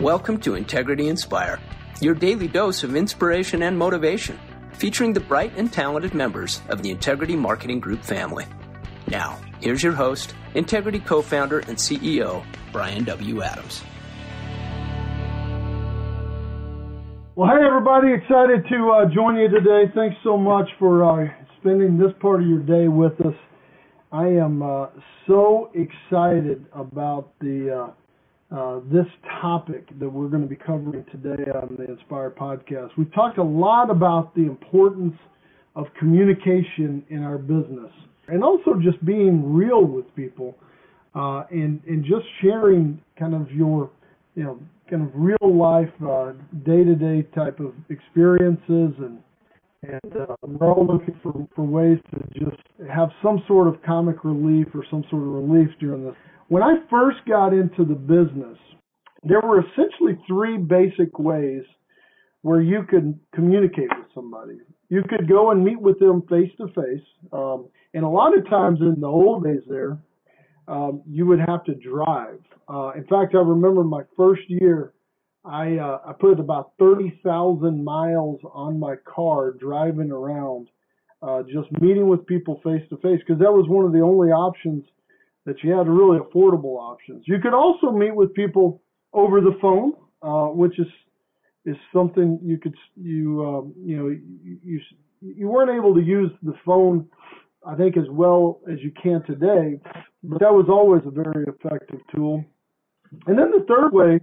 Welcome to Integrity Inspire, your daily dose of inspiration and motivation, featuring the bright and talented members of the Integrity Marketing Group family. Now, here's your host, Integrity co-founder and CEO, Bryan W. Adams. Well, hey everybody, excited to join you today. Thanks so much for spending this part of your day with us. I am so excited about this topic that we're going to be covering today on the Inspire podcast. We've talked a lot about the importance of communication in our business and also just being real with people and just sharing kind of your, kind of real life, day-to-day type of experiences and we're all looking for ways to just have some sort of comic relief or some sort of relief during this. When I first got into the business, there were essentially three basic ways where you could communicate with somebody. You could go and meet with them face to face, and a lot of times in the old days there, you would have to drive. In fact, I remember my first year, I put about 30,000 miles on my car driving around, just meeting with people face to face, because that was one of the only options that you had, really affordable options. You could also meet with people over the phone, which is something you weren't able to use the phone, I think, as well as you can today, but that was always a very effective tool. And then the third way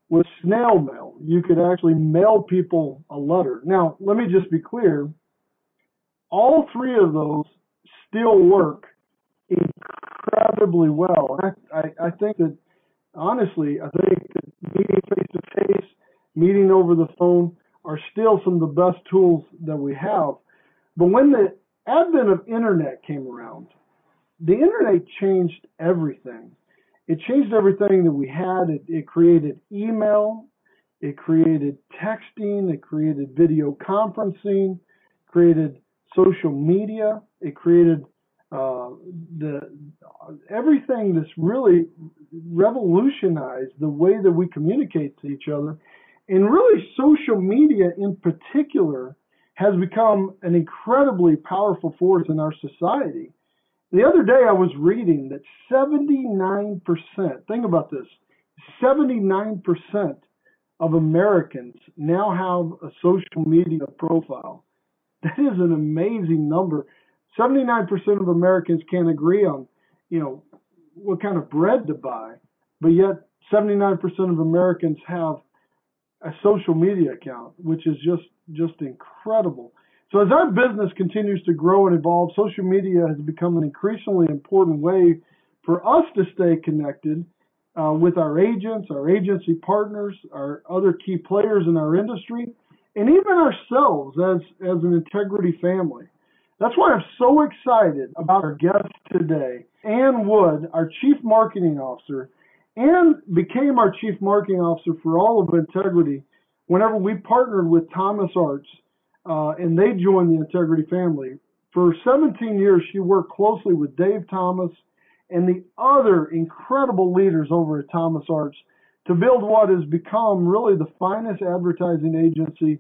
was snail mail. You could actually mail people a letter. Now, let me just be clear. All three of those still work incredibly well. I think that, honestly, meeting face-to-face, meeting over the phone are still some of the best tools that we have. But when the advent of internet came around, the internet changed everything. It changed everything that we had. It created email, it created texting, it created video conferencing, created social media, it created everything that's really revolutionized the way that we communicate to each other. And really, social media in particular has become an incredibly powerful force in our society. The other day I was reading that 79%, think about this, 79% of Americans now have a social media profile. That is an amazing number. 79% of Americans can't agree on, what kind of bread to buy, but yet 79% of Americans have a social media account, which is just incredible. So as our business continues to grow and evolve, social media has become an increasingly important way for us to stay connected with our agents, our agency partners, our other key players in our industry, and even ourselves as an Integrity family. That's why I'm so excited about our guest today, Ann Wood, our Chief Marketing Officer, and became our Chief Marketing Officer for all of Integrity whenever we partnered with Thomas Arts, and they joined the Integrity family. For 17 years, she worked closely with Dave Thomas and the other incredible leaders over at Thomas Arts to build what has become really the finest advertising agency,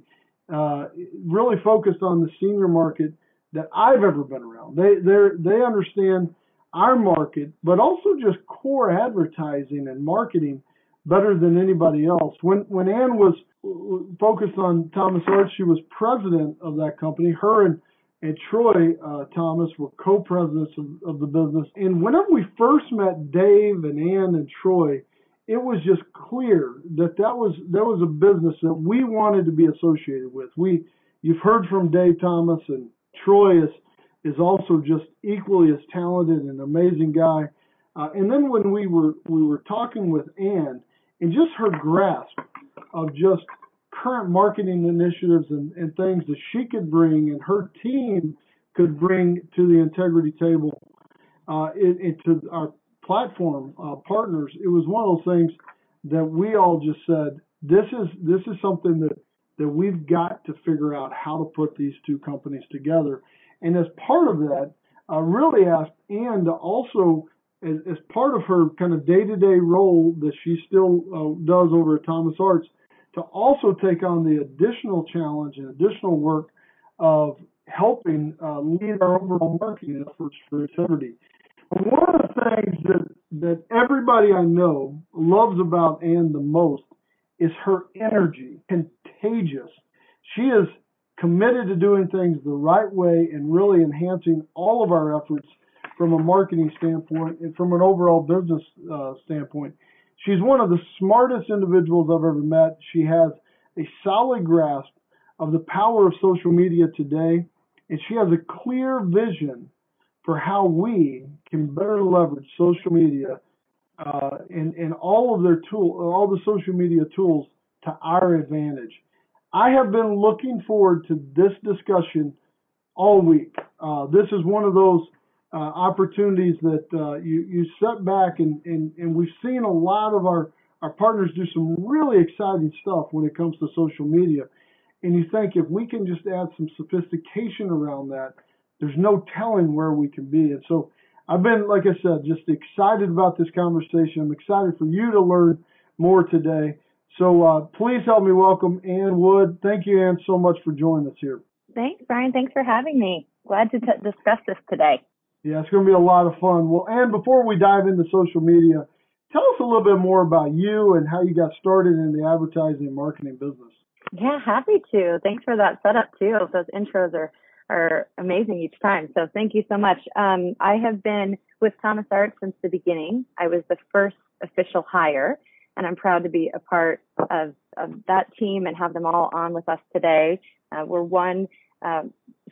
really focused on the senior market that I've ever been around. They understand our market, but also just core advertising and marketing better than anybody else. When Ann was focused on Thomas Arts, she was president of that company. Her and Troy Thomas were co-presidents of the business. And whenever we first met Dave and Ann and Troy, it was just clear that was a business that we wanted to be associated with. You've heard from Dave Thomas, and Troy is also just equally as talented and amazing guy. And then when we were talking with Ann, and just her grasp of just current marketing initiatives and things that she could bring and her team could bring to the Integrity table, to our platform partners, it was one of those things that we all just said, this is something that we've got to figure out how to put these two companies together. And as part of that, I really asked Ann to also as part of her kind of day-to-day role that she still does over at Thomas Arts, to also take on the additional challenge and additional work of helping lead our overall marketing efforts for Integrity. One of the things that everybody I know loves about Ann the most is her energy, contagious. She is committed to doing things the right way and really enhancing all of our efforts from a marketing standpoint and from an overall business standpoint. She's one of the smartest individuals I've ever met. She has a solid grasp of the power of social media today, and she has a clear vision for how we can better leverage social media and all of their all the social media tools to our advantage. I have been looking forward to this discussion all week. This is one of those opportunities that you sit back and we've seen a lot of our partners do some really exciting stuff when it comes to social media. And you think if we can just add some sophistication around that, there's no telling where we can be. And so I've been, like I said, just excited about this conversation. I'm excited for you to learn more today. So please help me welcome Ann Wood. Thank you, Ann, so much for joining us here. Thanks, Bryan. Thanks for having me. Glad to discuss this today. Yeah, it's going to be a lot of fun. Well, Ann, before we dive into social media, tell us a little bit more about you and how you got started in the advertising and marketing business. Yeah, happy to. Thanks for that setup, too. Those intros are amazing each time. So thank you so much. I have been with Thomas Arts since the beginning. I was the first official hire, and I'm proud to be a part of that team and have them all on with us today. We're one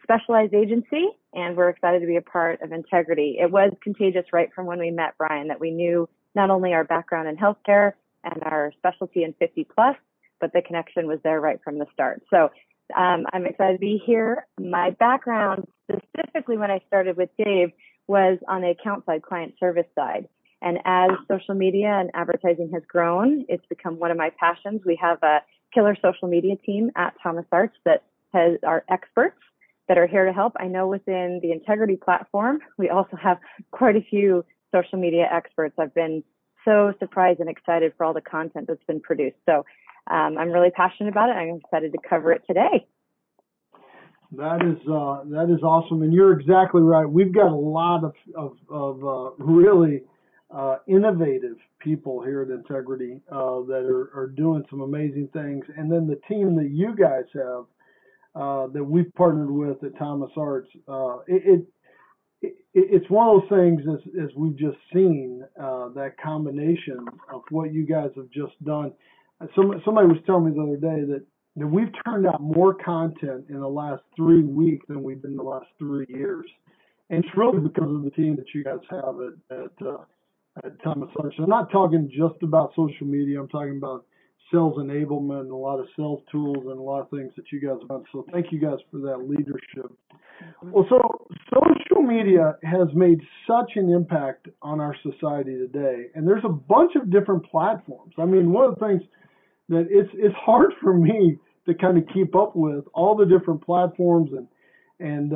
specialized agency, and we're excited to be a part of Integrity. It was contagious right from when we met, Bryan, that we knew not only our background in healthcare and our specialty in 50 plus, but the connection was there right from the start. So I'm excited to be here. My background, specifically when I started with Dave, was on the account side, client service side. And as social media and advertising has grown, it's become one of my passions. We have a killer social media team at Thomas Arts that has our experts that are here to help. I know within the Integrity platform, we also have quite a few social media experts. I've been so surprised and excited for all the content that's been produced. So I'm really passionate about it. I'm excited to cover it today. That is awesome, and you're exactly right. We've got a lot of really innovative people here at Integrity that are doing some amazing things, and then the team that you guys have that we've partnered with at Thomas Arts. It's one of those things as we've just seen that combination of what you guys have just done. Somebody was telling me the other day that we've turned out more content in the last 3 weeks than we've been in the last 3 years. And it's really because of the team that you guys have at Thomas Arts. I'm not talking just about social media. I'm talking about sales enablement and a lot of sales tools and a lot of things that you guys have done. So thank you guys for that leadership. Well, so social media has made such an impact on our society today. And there's a bunch of different platforms. I mean, one of the things that it's hard for me to kind of keep up with all the different platforms and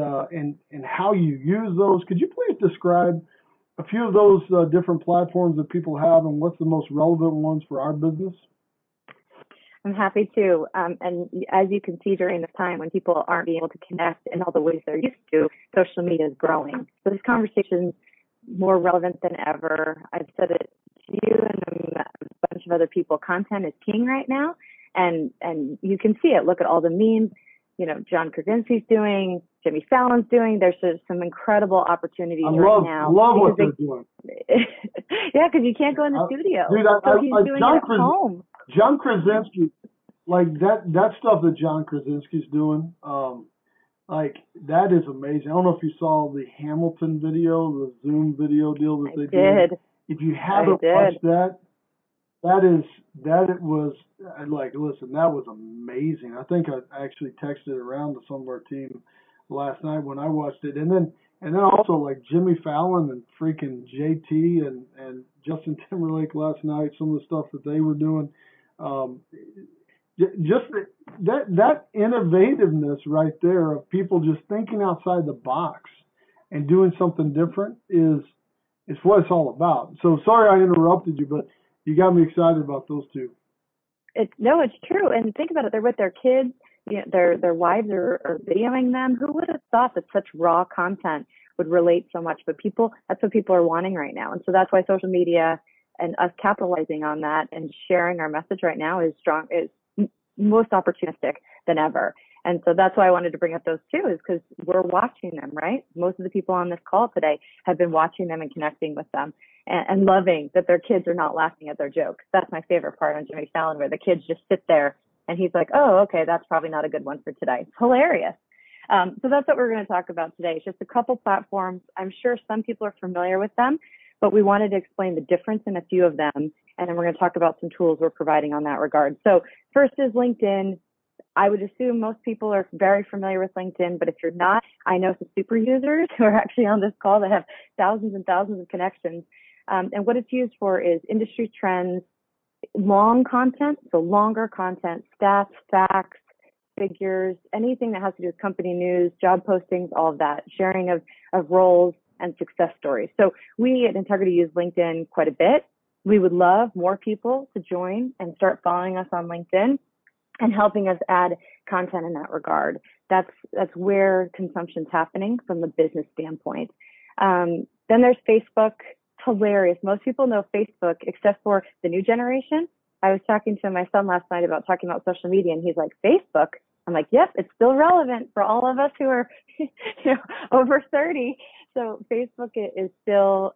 how you use those. Could you please describe a few of those different platforms that people have and what's the most relevant ones for our business? I'm happy to. And as you can see during this time when people aren't being able to connect in all the ways they're used to, social media is growing. So this conversation's more relevant than ever. I've said it to you and a bunch of other people. Content is king right now. And you can see it. Look at all the memes, John Krasinski's doing, Jimmy Fallon's doing. There's just some incredible opportunities right now. I love what they're doing. Yeah, because you can't go in the studio. Dude, so he's doing it at home. John Krasinski, like that stuff that John Krasinski's doing, that is amazing. I don't know if you saw the Hamilton video, the Zoom video deal that they did. If you haven't watched that, that was amazing. I think I actually texted it around to some of our team last night when I watched it, and then also like Jimmy Fallon and freaking JT and Justin Timberlake last night. Some of the stuff that they were doing. Just that innovativeness right there of people just thinking outside the box and doing something different is it's what it's all about. So sorry I interrupted you, but you got me excited about those two. It's true. And think about it. They're with their kids. You know, their wives are videoing them. Who would have thought that such raw content would relate so much? But that's what people are wanting right now. And so that's why social media and us capitalizing on that and sharing our message right now is most opportunistic than ever. And so that's why I wanted to bring up those two, is because we're watching them, right? Most of the people on this call today have been watching them and connecting with them and loving that their kids are not laughing at their jokes. That's my favorite part on Jimmy Fallon, where the kids just sit there and he's like, oh, okay, that's probably not a good one for today. It's hilarious. So that's what we're going to talk about today. It's just a couple platforms. I'm sure some people are familiar with them, but we wanted to explain the difference in a few of them. And then we're going to talk about some tools we're providing on that regard. So first is LinkedIn. I would assume most people are very familiar with LinkedIn, but if you're not, I know some super users who are actually on this call that have thousands and thousands of connections. And what it's used for is industry trends, long content, so longer content, stats, facts, figures, anything that has to do with company news, job postings, all of that, sharing of roles and success stories. So we at Integrity use LinkedIn quite a bit. We would love more people to join and start following us on LinkedIn and helping us add content in that regard. That's where consumption's happening from the business standpoint. Then there's Facebook. Hilarious. Most people know Facebook except for the new generation. I was talking to my son last night about talking about social media, and he's like, Facebook? I'm like, yep, it's still relevant for all of us who are over 30. So Facebook is still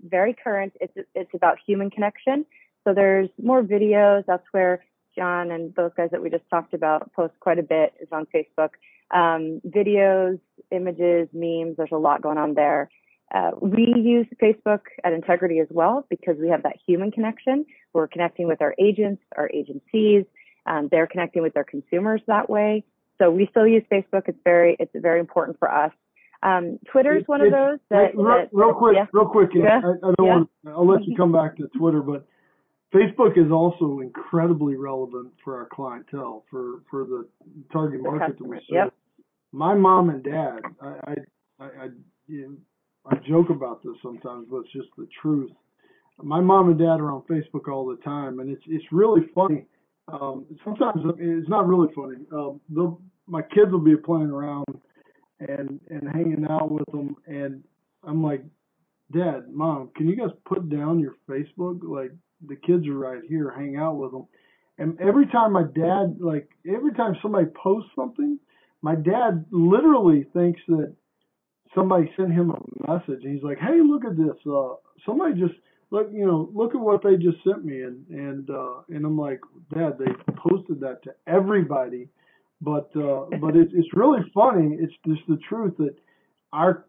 very current. It's about human connection. So there's more videos. That's where John and those guys that we just talked about post quite a bit is on Facebook. Videos, images, memes, there's a lot going on there. We use Facebook at Integrity as well because we have that human connection. We're connecting with our agents, our agencies. They're connecting with their consumers that way. So we still use Facebook. It's very important for us. Twitter is one of those that real quick. Yeah. I'll let you come back to Twitter, but Facebook is also incredibly relevant for our clientele, for the target market that we serve. Yep. My mom and dad, I joke about this sometimes, but it's just the truth. My mom and dad are on Facebook all the time, and it's really funny. Sometimes it's not really funny. My kids will be playing around and hanging out with them, and I'm like, Dad, Mom, can you guys put down your Facebook? Like, the kids are right here, hang out with them. And every time somebody posts something, my dad literally thinks that somebody sent him a message. And he's like, hey, look at this. Somebody just look at what they just sent me. And I'm like, Dad, they posted that to everybody. But it's really funny. It's just the truth that our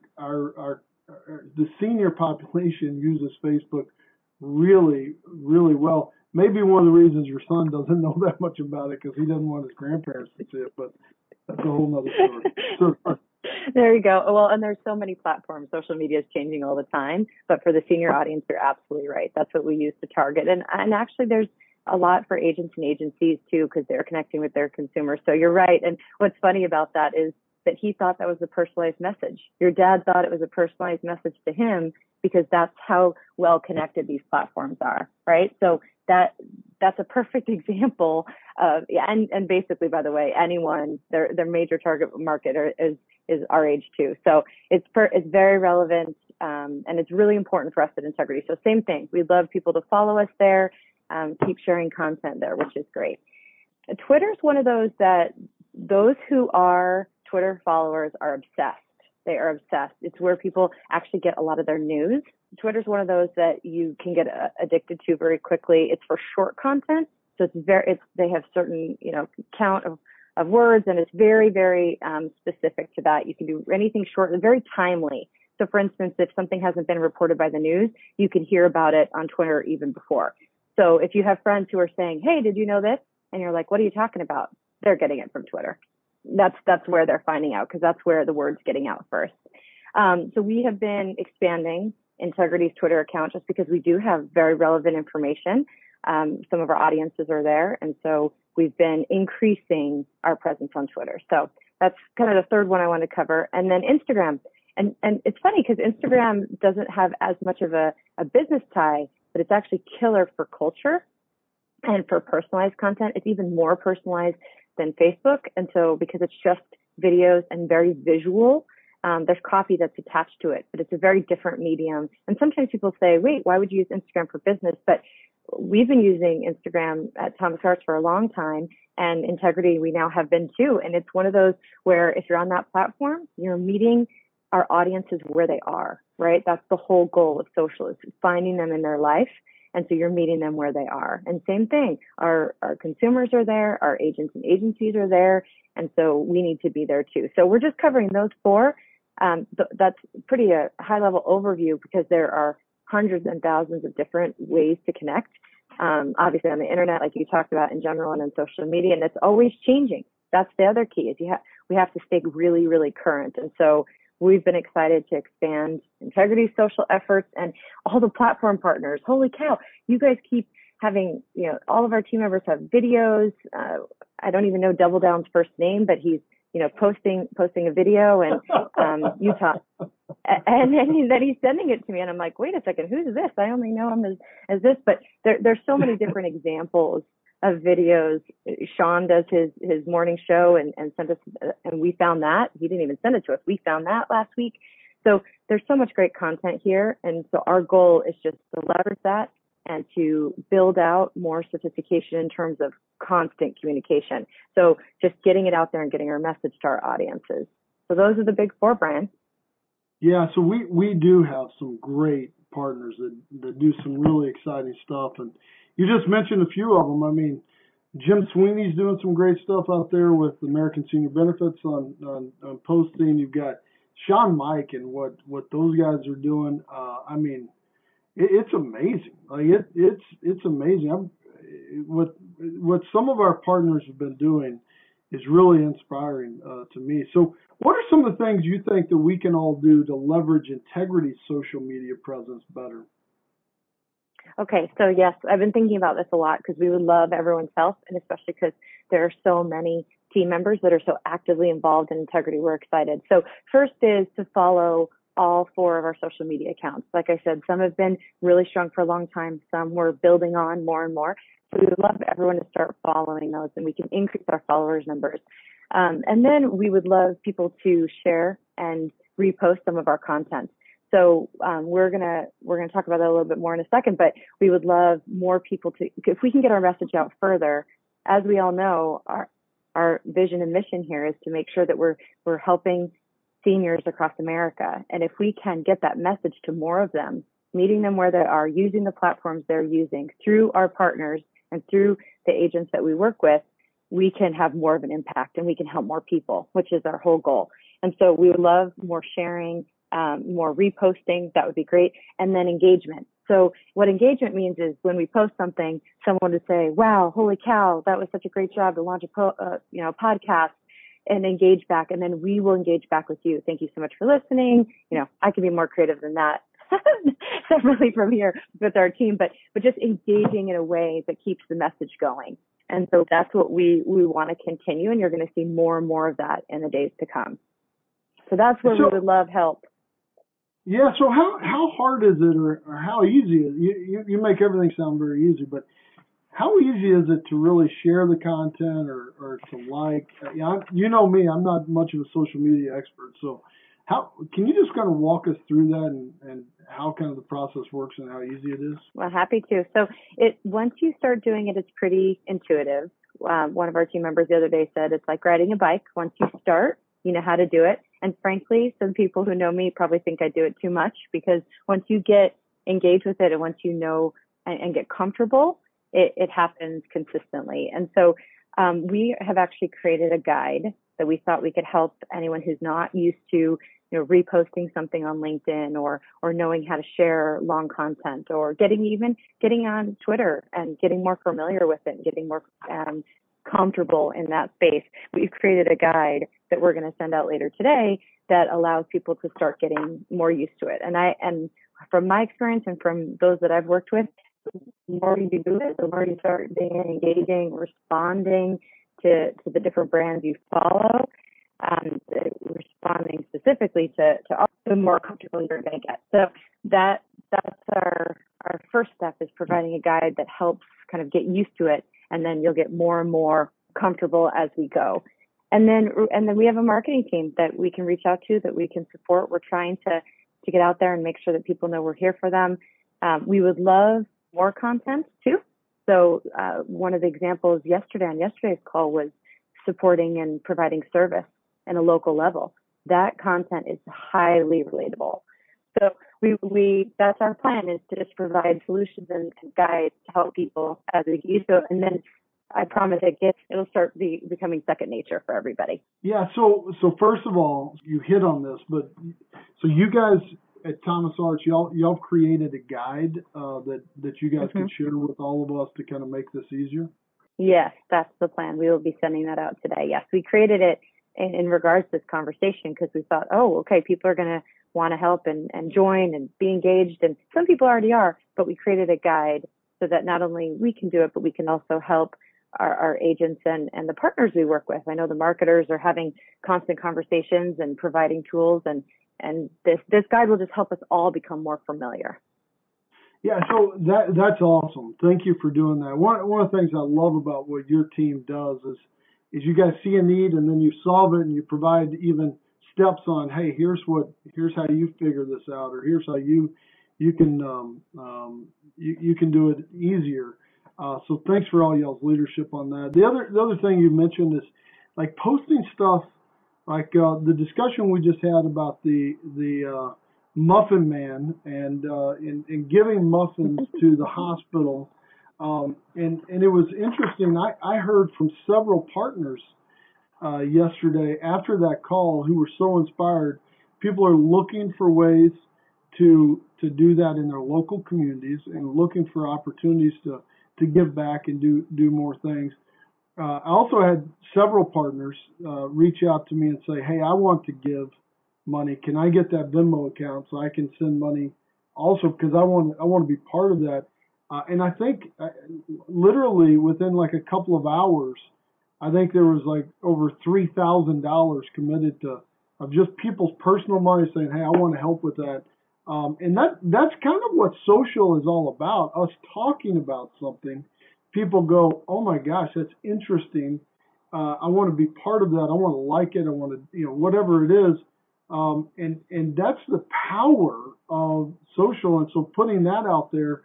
the senior population uses Facebook really, really well. Maybe one of the reasons your son doesn't know that much about it because he doesn't want his grandparents to see it, but that's a whole nother story. There you go. Well, and there's so many platforms. Social media is changing all the time, but for the senior audience, you're absolutely right. That's what we use to target. And actually there's a lot for agents and agencies too, because they're connecting with their consumers. So you're right. And what's funny about that is that he thought that was a personalized message. Your dad thought it was a personalized message to him because that's how well connected these platforms are, right? So that's a perfect example of, and basically, by the way, anyone, their major target market is our age too. So it's very relevant, and it's really important for us at Integrity. So same thing. We'd love people to follow us there, keep sharing content there, which is great. Twitter's one of those that those who are Twitter followers are obsessed. They are obsessed. It's where people actually get a lot of their news. Twitter's one of those that you can get addicted to very quickly. It's for short content. So they have certain, count of words, and it's very, very specific to that. You can do anything short and very timely. So for instance, if something hasn't been reported by the news, you can hear about it on Twitter even before. So if you have friends who are saying, hey, did you know this? And you're like, what are you talking about? They're getting it from Twitter. That's where they're finding out, because that's where the word's getting out first. So we have been expanding Integrity's Twitter account just because we do have very relevant information. Some of our audiences are there, and so we've been increasing our presence on Twitter. So that's kind of the third one I want to cover. And then Instagram. And it's funny because Instagram doesn't have as much of a business tie, but it's actually killer for culture and for personalized content. It's even more personalized than Facebook. And so because it's just videos and very visual, there's copy that's attached to it, but it's a very different medium. And sometimes people say, wait, why would you use Instagram for business? But we've been using Instagram at Thomas Arts for a long time, and Integrity we now have been too. And it's one of those where if you're on that platform, you're meeting our audiences where they are, right? That's the whole goal of social, is finding them in their life. And so you're meeting them where they are. And same thing, our consumers are there, our agents and agencies are there. And so we need to be there too. So we're just covering those four. That's pretty a high level overview because there are hundreds and thousands of different ways to connect. Obviously on the internet, like you talked about in general, and on social media, and it's always changing. That's the other key, is we have to stay really, really current. And so we've been excited to expand Integrity's social efforts and all the platform partners. Holy cow, you guys keep having, all of our team members have videos. I don't even know Double Down's first name, but he's, posting a video, and Utah. And then he's sending it to me, and I'm like, wait a second, who's this? I only know him as this, but there's so many different examples of videos. Sean does his morning show and sent us, and we found that. He didn't even send it to us. We found that last week. So there's so much great content here. And so our goal is just to leverage that and to build out more sophistication in terms of constant communication. So just getting it out there and getting our message to our audiences. So those are the big four, Bryan. Yeah, so we do have some great partners that do some really exciting stuff. And you just mentioned a few of them. I mean, Jim Sweeney's doing some great stuff out there with American Senior Benefits on posting. You've got Sean Mike and what those guys are doing. I mean, it's amazing. Like it's amazing. What some of our partners have been doing is really inspiring to me. So what are some of the things you think that we can all do to leverage Integrity's social media presence better? Okay, so yes, I've been thinking about this a lot because we would love everyone's help, and especially because there are so many team members that are so actively involved in Integrity. We're excited. So first is to follow all four of our social media accounts. Like I said, some have been really strong for a long time. Some we're building on more and more. So we would love everyone to start following those, and we can increase our followers numbers. And then we would love people to share and repost some of our content. So we're gonna talk about that a little bit more in a second, but we would love more people to, if we can get our message out further. As we all know, our vision and mission here is to make sure that we're helping seniors across America. And if we can get that message to more of them, meeting them where they are, using the platforms they're using through our partners and through the agents that we work with, we can have more of an impact and we can help more people, which is our whole goal. And so we would love more sharing, more reposting. That would be great. And then engagement. So what engagement means is when we post something, someone would say, wow, holy cow, that was such a great job to launch a podcast, and engage back. And then we will engage back with you. Thank you so much for listening. I can be more creative than that separately from here with our team, but just engaging in a way that keeps the message going. And so that's what we want to continue. And you're going to see more and more of that in the days to come. So that's where we would love help. Yeah. So how hard is it, or how easy is it? You make everything sound very easy, but how easy is it to really share the content or to like? You know me, I'm not much of a social media expert. So how can you just kind of walk us through that and how kind of the process works and how easy it is? Well, happy to. So once you start doing it, it's pretty intuitive. One of our team members the other day said it's like riding a bike. Once you start, you know how to do it. And frankly, some people who know me probably think I do it too much, because once you get engaged with it and once you know and get comfortable, it happens consistently. And so we have actually created a guide that we thought we could help anyone who's not used to reposting something on LinkedIn or knowing how to share long content, or getting on Twitter and getting more familiar with it and getting more comfortable in that space. We've created a guide that we're going to send out later today that allows people to start getting more used to it. And from my experience and from those that I've worked with, the more you do it, the more you start being engaging, responding to the different brands you follow. The responding specifically to all, the more comfortable you're going to get. So that's our first step, is providing a guide that helps kind of get used to it, and then you'll get more and more comfortable as we go. And then we have a marketing team that we can reach out to, that we can support. We're trying to get out there and make sure that people know we're here for them. We would love more content too. So one of the examples on yesterday's call was supporting and providing service at a local level. That content is highly relatable. So that's our plan, is to just provide solutions and guides to help people as we get used to it. And then I promise it'll start becoming second nature for everybody. Yeah. So first of all, you hit on this, but so you guys at Thomas Arts, y'all created a guide that you guys can share with all of us to kind of make this easier? Yes, that's the plan. We will be sending that out today. Yes, we created it in regards to this conversation because we thought, okay, people are going to want to help and join and be engaged. And some people already are, but we created a guide so that not only we can do it, but we can also help our agents and the partners we work with. I know the marketers are having constant conversations and providing tools, and this guide will just help us all become more familiar. Yeah, so that's awesome. Thank you for doing that. One of the things I love about what your team does is you guys see a need and then you solve it and you provide even steps on, hey, here's how you figure this out, or here's how you can do it easier. So thanks for all y'all's leadership on that. The other thing you mentioned is like posting stuff, like the discussion we just had about the Muffin Man and giving muffins to the hospital. And it was interesting. I heard from several partners yesterday after that call who were so inspired. People are looking for ways to do that in their local communities and looking for opportunities to give back and do more things. I also had several partners reach out to me and say, hey, I want to give money. Can I get that Venmo account so I can send money also, because I want to be part of that. And I think literally within like a couple of hours, I think there was like over $3,000 committed of just people's personal money saying, hey, I want to help with that. And that's kind of what social is all about, us talking about something. People go, oh my gosh, that's interesting. I want to be part of that. I want to like it. I want to, whatever it is. And that's the power of social. And so putting that out there,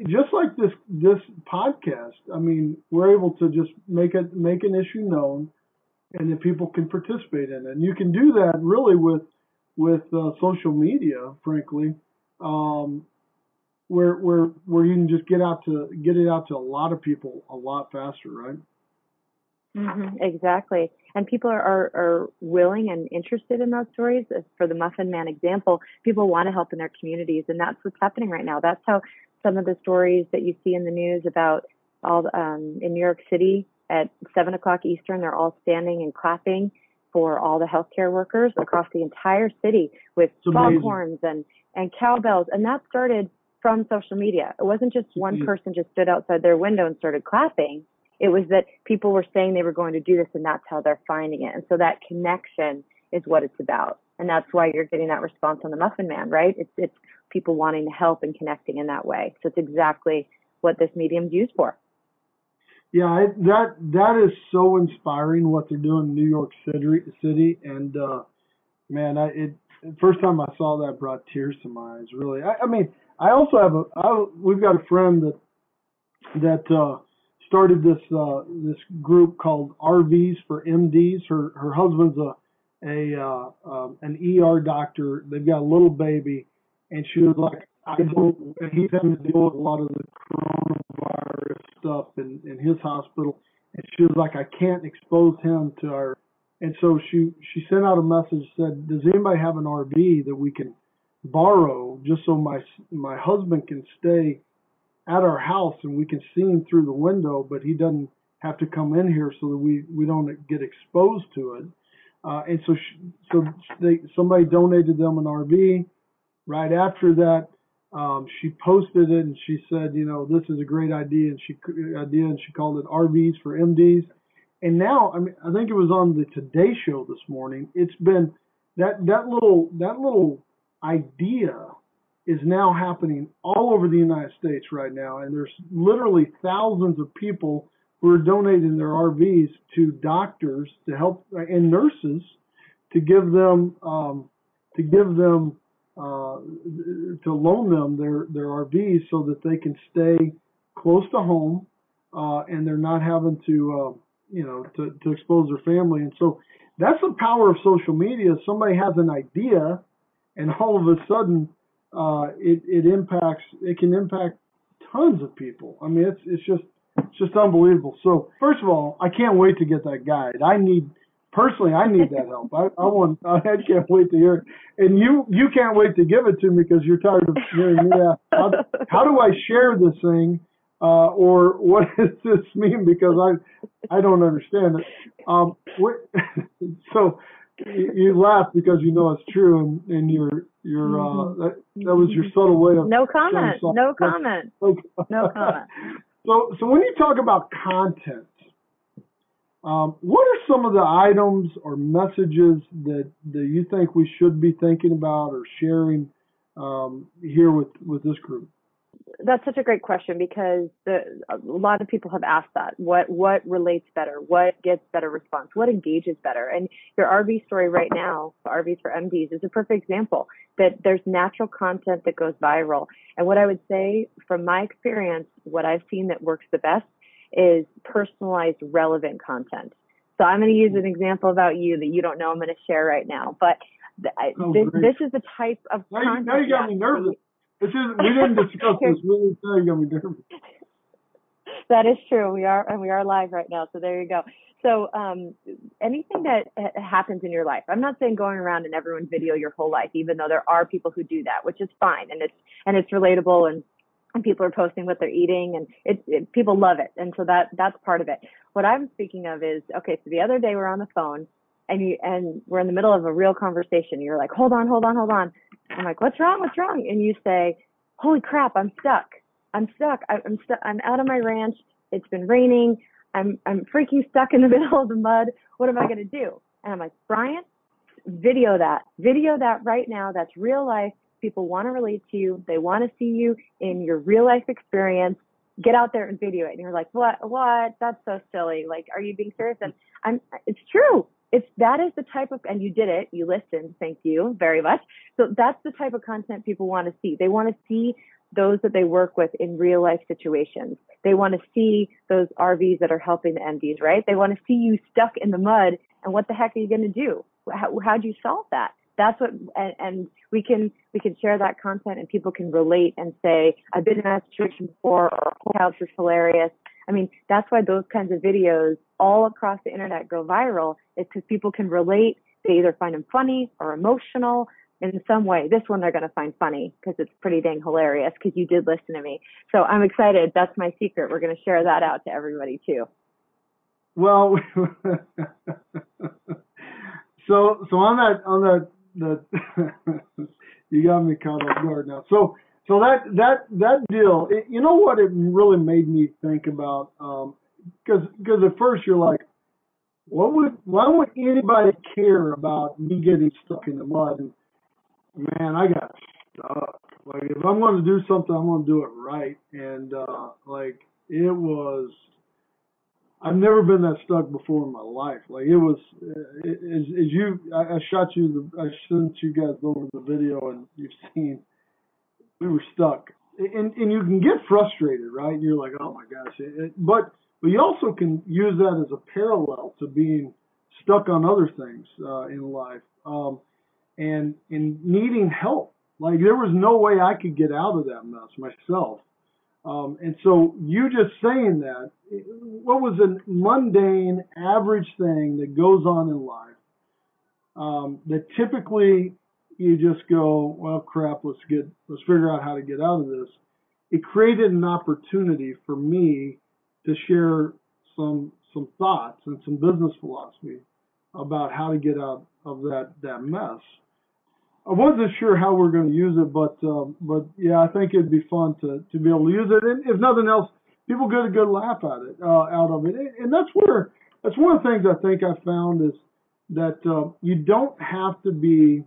just like this podcast, I mean, we're able to just make an issue known, and then people can participate in it. And you can do that really with social media, frankly, where you can just get it out to a lot of people a lot faster, right? Mm-hmm, exactly. And people are willing and interested in those stories. For the Muffin Man example, people want to help in their communities, and that's what's happening right now. That's how some of the stories that you see in the news about all in New York City at 7:00 Eastern, they're all standing and clapping for all the healthcare workers across the entire city with foghorns and cowbells. And that started from social media. It wasn't just one person just stood outside their window and started clapping. It was that people were saying they were going to do this, and that's how they're finding it. And so that connection is what it's about. And that's why you're getting that response on the Muffin Man, right? It's people wanting to help and connecting in that way. So it's exactly what this medium's used for. Yeah, that is so inspiring what they're doing in New York City. And man, first time I saw that brought tears to my eyes. Really, I mean, I also we've got a friend that started this group called RVs for MDs. Her husband's an ER doctor. They've got a little baby, and she was like, he's having to deal with a lot of the coronavirus stuff in his hospital, and she was like, I can't expose him to our. And so she sent out a message, said, does anybody have an RV that we can borrow just so my husband can stay at our house and we can see him through the window, but he doesn't have to come in here so that we don't get exposed to it. And so somebody donated them an RV. Right after that, she posted it and she said, this is a great idea, and she called it RVs for MDs. And now, I mean, I think it was on the Today Show this morning. It's been that little idea is now happening all over the United States right now, and there's literally thousands of people who are donating their RVs to doctors to help and nurses to give them to loan them their RVs so that they can stay close to home, and they're not having to to expose their family. And so that's the power of social media. Somebody has an idea, and all of a sudden it can impact tons of people. I mean, it's just unbelievable. So first of all, I can't wait to get that guide. I need that help. I can't wait to hear it. And you can't wait to give it to me because you're tired of hearing me ask, how do I share this thing? Or what does this mean? Because I don't understand it. So you laugh because you know it's true, and that was your subtle way of no comment. No comment. No comment. So when you talk about content, what are some of the items or messages that you think we should be thinking about or sharing here with this group? That's such a great question because a lot of people have asked that. What relates better? What gets better response? What engages better? And your RV story right now, RVs for MDs, is a perfect example that there's natural content that goes viral. And what I would say from my experience, what I've seen that works the best is personalized, relevant content. So I'm going to use an example about you that you don't know I'm going to share right now. But this is the type of content. Now you got me nervous. We didn't discuss this. Really, now you got me nervous. That is true. We are live right now. So there you go. So anything that happens in your life, I'm not saying going around and everyone video your whole life, even though there are people who do that, which is fine, and it's relatable, and people are posting what they're eating, and people love it, and so that's part of it. What I'm speaking of is, okay, so the other day we're on the phone, and we're in the middle of a real conversation. You're like, hold on. I'm like, what's wrong? And you say, holy crap, I'm stuck. I'm stuck. I'm out of my ranch. It's been raining. I'm freaking stuck in the middle of the mud. What am I going to do? And I'm like, Bryan, video that right now. That's real life. People want to relate to you. They want to see you in your real life experience. Get out there and video it. And you're like, what? That's so silly. Like, are you being serious? And it's true. That is the type of, and you did it, you listened, thank you very much. So that's the type of content people want to see. They want to see those that they work with in real life situations. They want to see those RVs that are helping the MDs, right? They want to see you stuck in the mud, and what the heck are you going to do? How do you solve that? That's what, and we can share that content, and people can relate and say, I've been in that situation before, or whole house is hilarious. I mean, that's why those kinds of videos all across the internet go viral, is because people can relate. They either find them funny or emotional in some way. This one they're going to find funny because it's pretty dang hilarious because you did listen to me. So I'm excited. That's my secret. We're going to share that out to everybody too. Well, so on that you got me caught off guard now. So that deal, you know what it really made me think about? Because at first you're like, why would anybody care about me getting stuck in the mud? And man, I got stuck. Like, if I'm going to do something, I'm going to do it right. And it was, I've never been that stuck before in my life. Like, it was, I sent you guys over the video, and you've seen, we were stuck. And you can get frustrated, right? You're like, oh my gosh. But you also can use that as a parallel to being stuck on other things in life, and needing help. Like, there was no way I could get out of that mess myself. And so you just saying that, what was a mundane, average thing that goes on in life that typically you just go, well, crap, let's figure out how to get out of this. It created an opportunity for me to share some thoughts and some business philosophy about how to get out of that mess. I wasn't sure how we're going to use it, but yeah, I think it'd be fun to be able to use it. And if nothing else, people get a good laugh at it, out of it. And that's where that's one of the things I think I found is that you don't have to be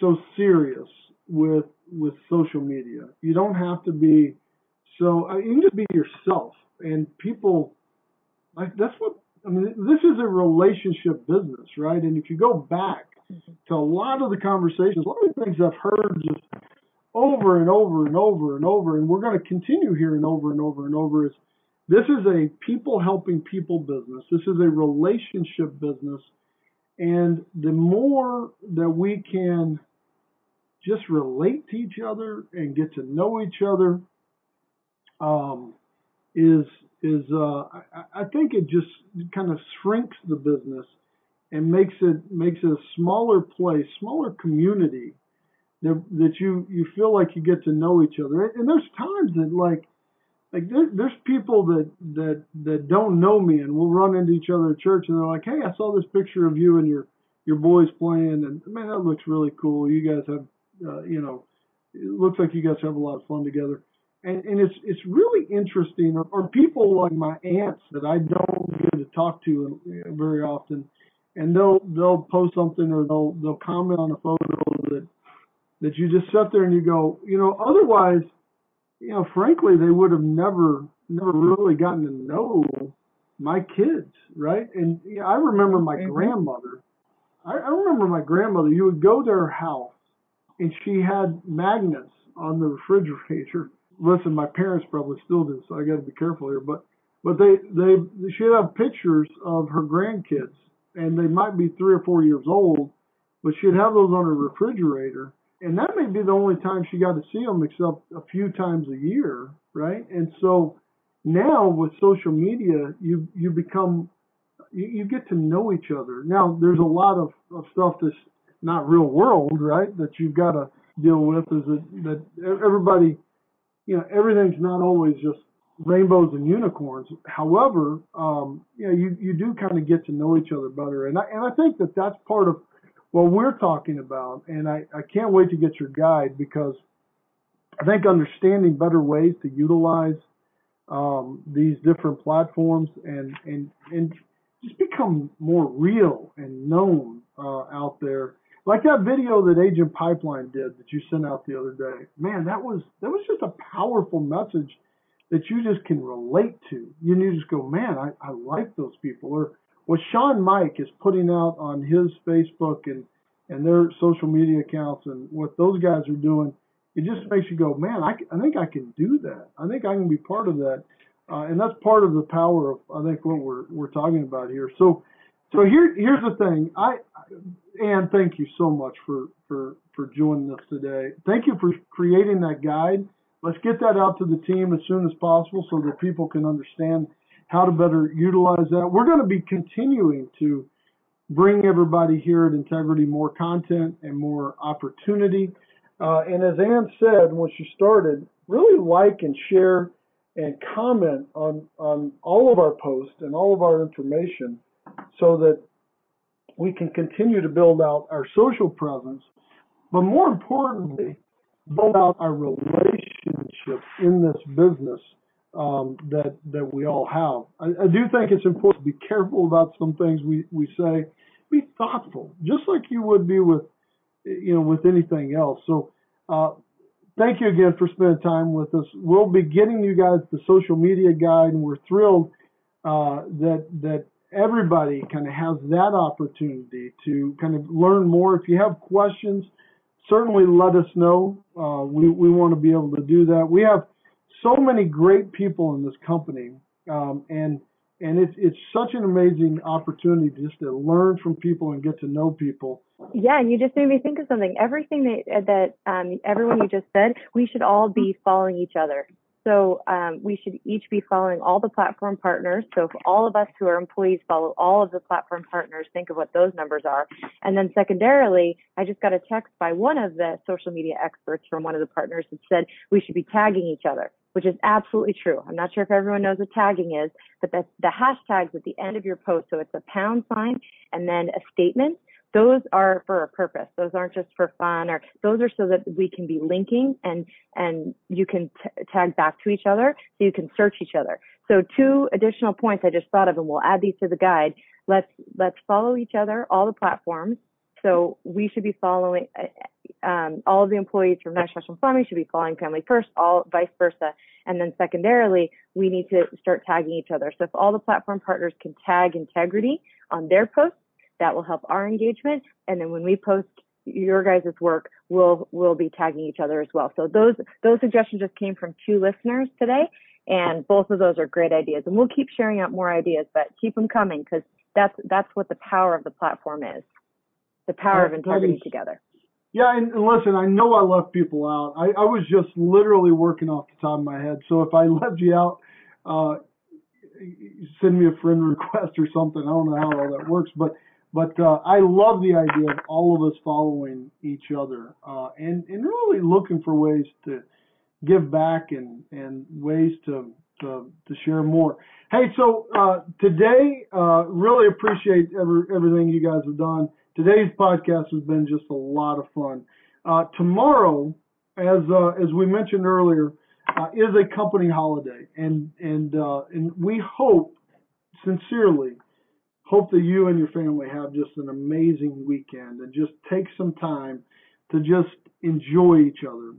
so serious with social media. You don't have to be so. You can just be yourself, and people like that's what I mean. This is a relationship business, right? And if you go back to a lot of the conversations, a lot of the things I've heard just over and over and over and over, and we're going to continue hearing over and over and over, is this is a people helping people business. This is a relationship business. And the more that we can just relate to each other and get to know each other, I think it just kind of shrinks the business and makes it a smaller place, smaller community that you feel like you get to know each other. And there's times that like there's people that don't know me, and we'll run into each other at church, and they're like, "Hey, I saw this picture of you and your boys playing, and man, that looks really cool. You guys have, it looks like you guys have a lot of fun together." And it's really interesting. Or people like my aunts that I don't get to talk to very often, and they'll post something or they'll comment on a photo that you just sit there and you go, otherwise. Frankly, they would have never really gotten to know my kids, right? And I remember my grandmother. I remember my grandmother. You would go to her house, and she had magnets on the refrigerator. Listen, my parents probably still do, so I got to be careful here. But she'd have pictures of her grandkids, and they might be 3 or 4 years old, but she'd have those on her refrigerator. And that may be the only time she got to see them, except a few times a year, right? And so now with social media, you get to know each other. Now there's a lot of stuff that's not real world, right? That you've got to deal with. Is that everybody, everything's not always just rainbows and unicorns. However, you do kind of get to know each other better, and I think that's part of what we're talking about, and I can't wait to get your guide, because I think understanding better ways to utilize these different platforms and just become more real and known out there. Like that video that Agent Pipeline did that you sent out the other day. Man, that was just a powerful message that you just can relate to. You just go, man, I like those people. Or what Sean Mike is putting out on his Facebook and their social media accounts and what those guys are doing, it just makes you go, man, I think I can do that. I think I can be part of that. And that's part of the power of, I think, what we're talking about here. So here's the thing. Ann, thank you so much for joining us today. Thank you for creating that guide. Let's get that out to the team as soon as possible so that people can understand how to better utilize that. We're going to be continuing to bring everybody here at Integrity more content and more opportunity. And as Ann said when she started, really like and share and comment on all of our posts and all of our information so that we can continue to build out our social presence, but more importantly, build out our relationships in this business that we all have. I do think it's important to be careful about some things we say. Be thoughtful, just like you would be with anything else. So thank you again for spending time with us. We'll be getting you guys the social media guide, and we're thrilled that everybody kind of has that opportunity to kind of learn more. If you have questions, certainly let us know. We want to be able to do that. We have so many great people in this company, and it's such an amazing opportunity just to learn from people and get to know people. Yeah, and you just made me think of something. Everything that everyone you just said, we should all be following each other. So we should each be following all the platform partners. So if all of us who are employees follow all of the platform partners, think of what those numbers are. And then secondarily, I just got a text by one of the social media experts from one of the partners that said we should be tagging each other, which is absolutely true. I'm not sure if everyone knows what tagging is, but the hashtags at the end of your post, so it's a # and then a statement. Those are for a purpose. Those aren't just for fun, or those are so that we can be linking and you can tag back to each other, so you can search each other. So 2 additional points I just thought of, and we'll add these to the guide. Let's follow each other, all the platforms. So we should be following, all of the employees from National Plumbing should be following Family First, all vice versa. And then secondarily, we need to start tagging each other. So if all the platform partners can tag integrity on their posts, that will help our engagement. And then when we post your guys' work, we'll be tagging each other as well. So those suggestions just came from 2 listeners today, and both of those are great ideas. And we'll keep sharing out more ideas, but keep them coming, because that's what the power of the platform is. The power of integrity together. Yeah, and listen, I know I left people out. I was just literally working off the top of my head. So if I left you out, send me a friend request or something. I don't know how all that works, but I love the idea of all of us following each other and really looking for ways to give back and ways to share more. Hey, so today, really appreciate everything you guys have done. Today's podcast has been just a lot of fun. Tomorrow, as we mentioned earlier, is a company holiday, and we sincerely hope that you and your family have just an amazing weekend and just take some time to just enjoy each other.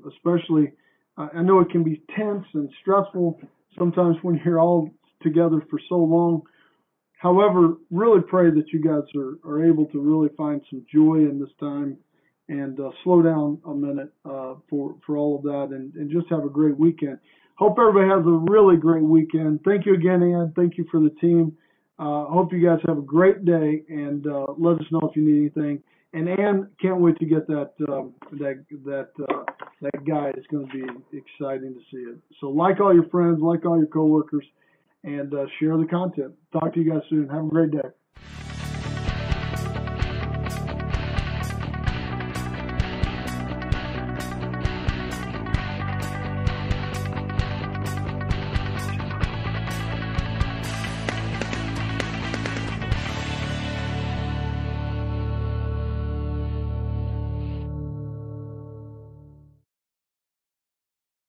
Especially, I know it can be tense and stressful sometimes when you're all together for so long. However, really pray that you guys are able to really find some joy in this time and slow down a minute for all of that and just have a great weekend. Hope everybody has a really great weekend. Thank you again, Ann. Thank you for the team. Hope you guys have a great day, and let us know if you need anything. And Ann, can't wait to get that guide. It's going to be exciting to see it. So like all your friends, like all your coworkers, and share the content. Talk to you guys soon. Have a great day.